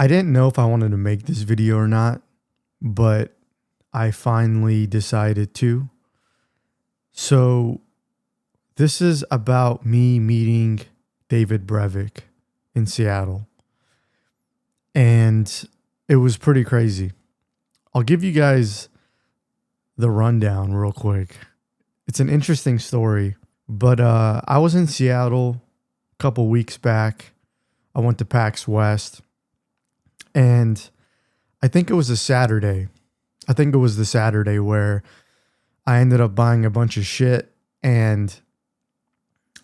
I didn't know if I wanted to make this video or not, but I finally decided to. So this is about me meeting David Brevik in Seattle. And it was pretty crazy. I'll give you guys the rundown real quick. It's an interesting story, but I was in Seattle a couple weeks back. I went to PAX West, and I think it was a Saturday. I think it was the Saturday where I ended up buying a bunch of shit, and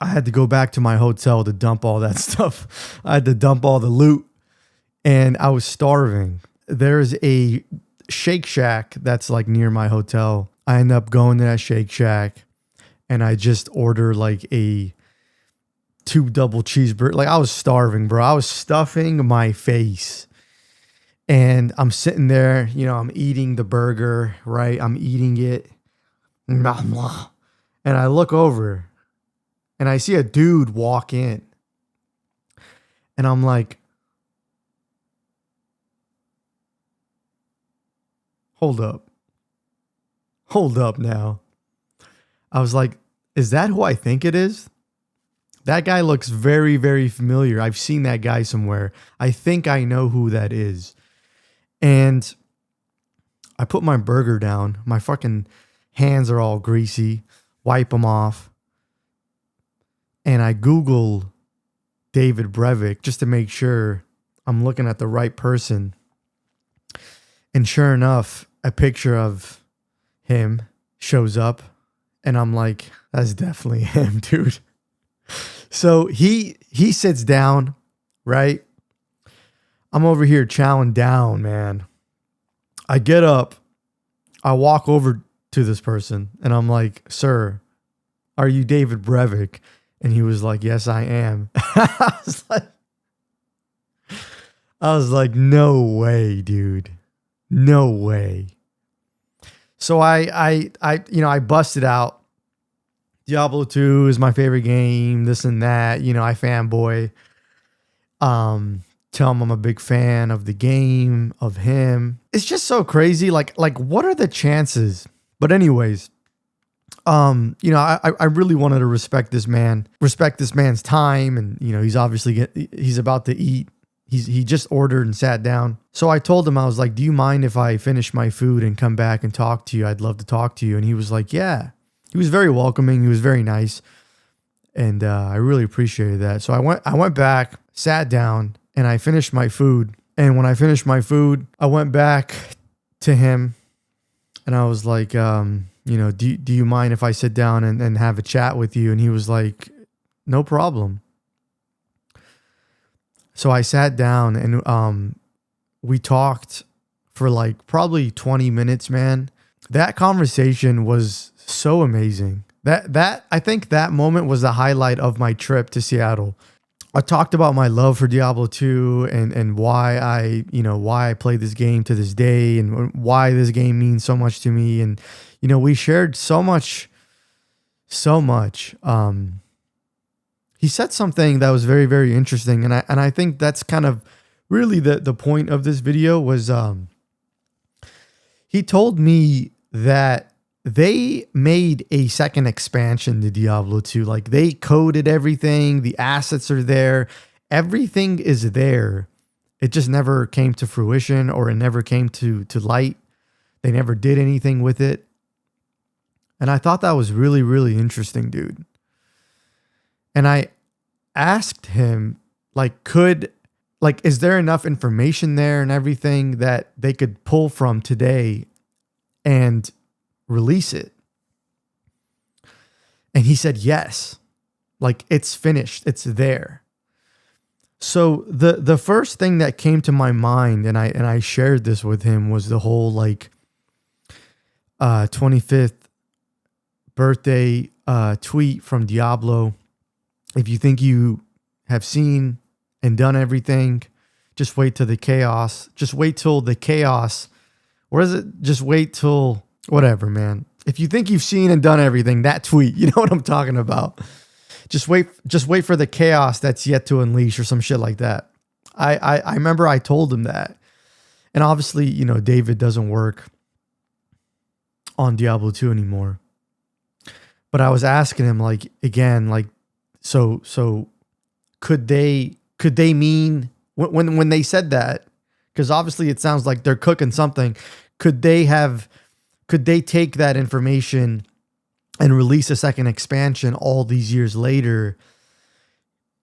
I had to go back to my hotel to dump all that stuff. I had to dump all the loot, and I was starving. There's a Shake Shack that's like near my hotel. I end up going to that Shake Shack, and I just order like a 2 double cheeseburger. Like, I was starving, bro. I was stuffing my face. And I'm sitting there, I'm eating the burger, right? I'm eating it. And I look over and I see a dude walk in. And I'm like, hold up. Hold up now. I was like, is that who I think it is? That guy looks very, very familiar. I've seen that guy somewhere. I think I know who that is. And I put my burger down. My fucking hands are all greasy. Wipe them off. And I Google David Brevik just to make sure I'm looking at the right person. And sure enough, a picture of him shows up. And I'm like, that's definitely him, dude. So he sits down, right? I'm over here chowing down, man. I get up. I walk over to this person and I'm like, sir, are you David Brevik? And he was like, yes, I am. I was like, no way, dude. No way. So I busted out. Diablo 2 is my favorite game, this and that. I fanboy. Tell him I'm a big fan of the game, of him. It's just so crazy. Like what are the chances? But anyways, I really wanted to respect this man's time. And, he's about to eat. He just ordered and sat down. So I told him, I was like, do you mind if I finish my food and come back and talk to you? I'd love to talk to you. And he was like, yeah. He was very welcoming. He was very nice. And I really appreciated that. So I went back, sat down, and I finished my food. And when I finished my food, I went back to him and I was like, do you mind if I sit down and have a chat with you? And he was like, no problem. So I sat down and we talked for like probably 20 minutes, man. That conversation was so amazing. That I think that moment was the highlight of my trip to Seattle. I talked about my love for Diablo 2 and why I play this game to this day and why this game means so much to me. And, we shared so much. He said something that was very, very interesting. And I think that's kind of really the point of this video was, he told me that they made a second expansion to Diablo 2. Like, they coded everything. The assets are there. Everything is there. It just never came to fruition, or it never came to light. They never did anything with it. And I thought that was really, really interesting, dude. And I asked him, is there enough information there and everything that they could pull from today and release it? And he said, yes, it's finished. It's there. So the first thing that came to my mind, and I shared this with him, was the whole 25th birthday tweet from Diablo. If you think you have seen and done everything, just wait till the chaos. Just wait till the chaos. Or is it just wait till whatever, man? If you think you've seen and done everything, that tweet, you know what I'm talking about. Just wait for the chaos that's yet to unleash, or some shit like that. I remember I told him that. And obviously, you know, David doesn't work on Diablo 2 anymore. But I was asking him, like, again, like, so could they mean when they said that, because obviously it sounds like they're cooking something, could they take that information and release a second expansion all these years later?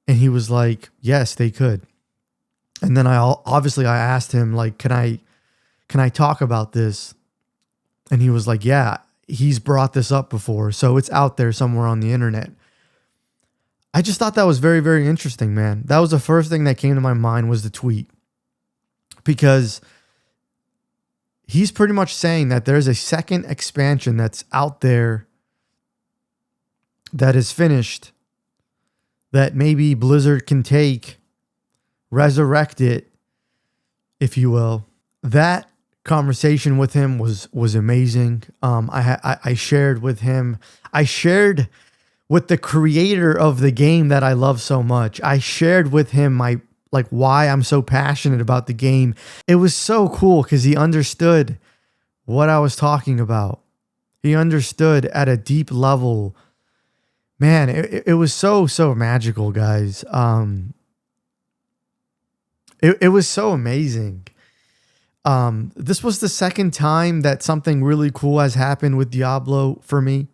And he was like, yes, they could. And then I asked him, like, can I talk about this? And he was like, yeah, he's brought this up before, so it's out there somewhere on the internet. I just thought that was very, very interesting, man. That was the first thing that came to my mind, was the tweet, because he's pretty much saying that there's a second expansion that's out there that is finished, that maybe Blizzard can take, resurrect it, if you will. That conversation with him was amazing. I shared with him. I shared with the creator of the game that I love so much. I shared with him why I'm so passionate about the game. It was so cool because he understood what I was talking about. He understood at a deep level. Man, it was so magical, guys. It was so amazing. This was the second time that something really cool has happened with Diablo for me.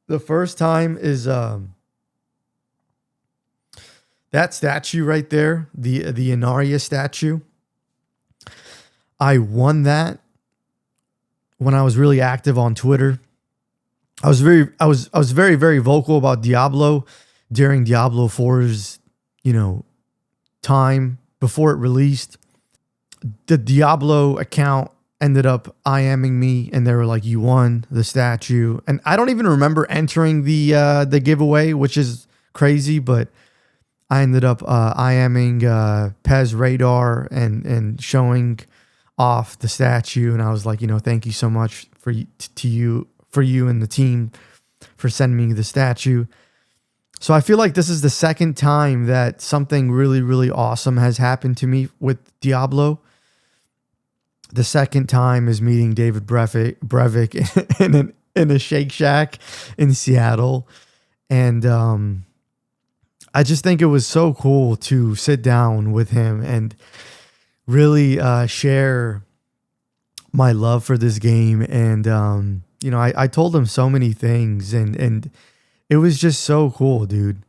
The first time is that statue right there, the Inaria statue. I won that when I was really active on Twitter. I was very, very vocal about Diablo during Diablo 4's, time before it released. The Diablo account ended up IMing me, and they were like, "You won the statue." And I don't even remember entering the giveaway, which is crazy, but I ended up IMing Pez Radar and showing off the statue, and I was like, thank you so much for you and the team for sending me the statue. So I feel like this is the second time that something really, really awesome has happened to me with Diablo. The second time is meeting David Brevik in a Shake Shack in Seattle. And I just think it was so cool to sit down with him and really share my love for this game. And, I told him so many things, and it was just so cool, dude.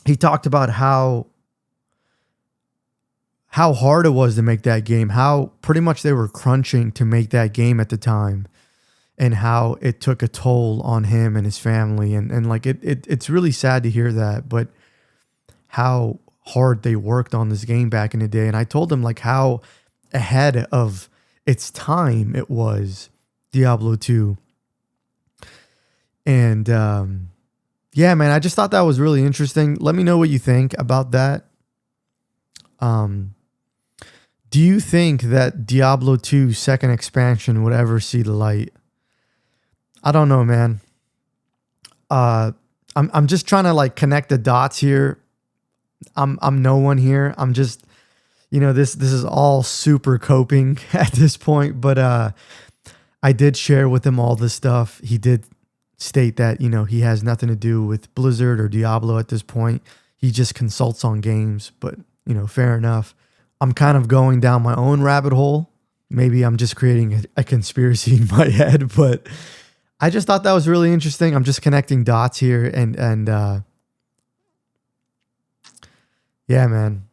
He talked about how hard it was to make that game, how pretty much they were crunching to make that game at the time, and how it took a toll on him and his family. And like, it's really sad to hear that, but how hard they worked on this game back in the day. And I told him like how ahead of its time it was, Diablo 2. And yeah, man, I just thought that was really interesting. Let me know what you think about that. Do you think that Diablo 2 second expansion would ever see the light? I don't know, man. I'm just trying to like connect the dots here. I'm no one here. I'm just, this is all super coping at this point. But I did share with him all this stuff. He did state that, he has nothing to do with Blizzard or Diablo at this point. He just consults on games, but fair enough. I'm kind of going down my own rabbit hole. Maybe I'm just creating a conspiracy in my head, but I just thought that was really interesting. I'm just connecting dots here, and yeah, man,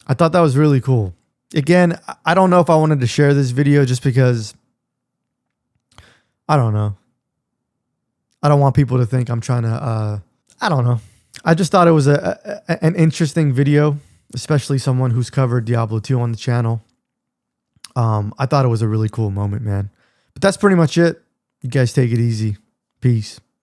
I thought that was really cool. Again, I don't know if I wanted to share this video just because, I don't know. I don't want people to think I'm trying to, I don't know. I just thought it was an interesting video, especially someone who's covered Diablo 2 on the channel. I thought it was a really cool moment, man. But that's pretty much it. You guys take it easy. Peace.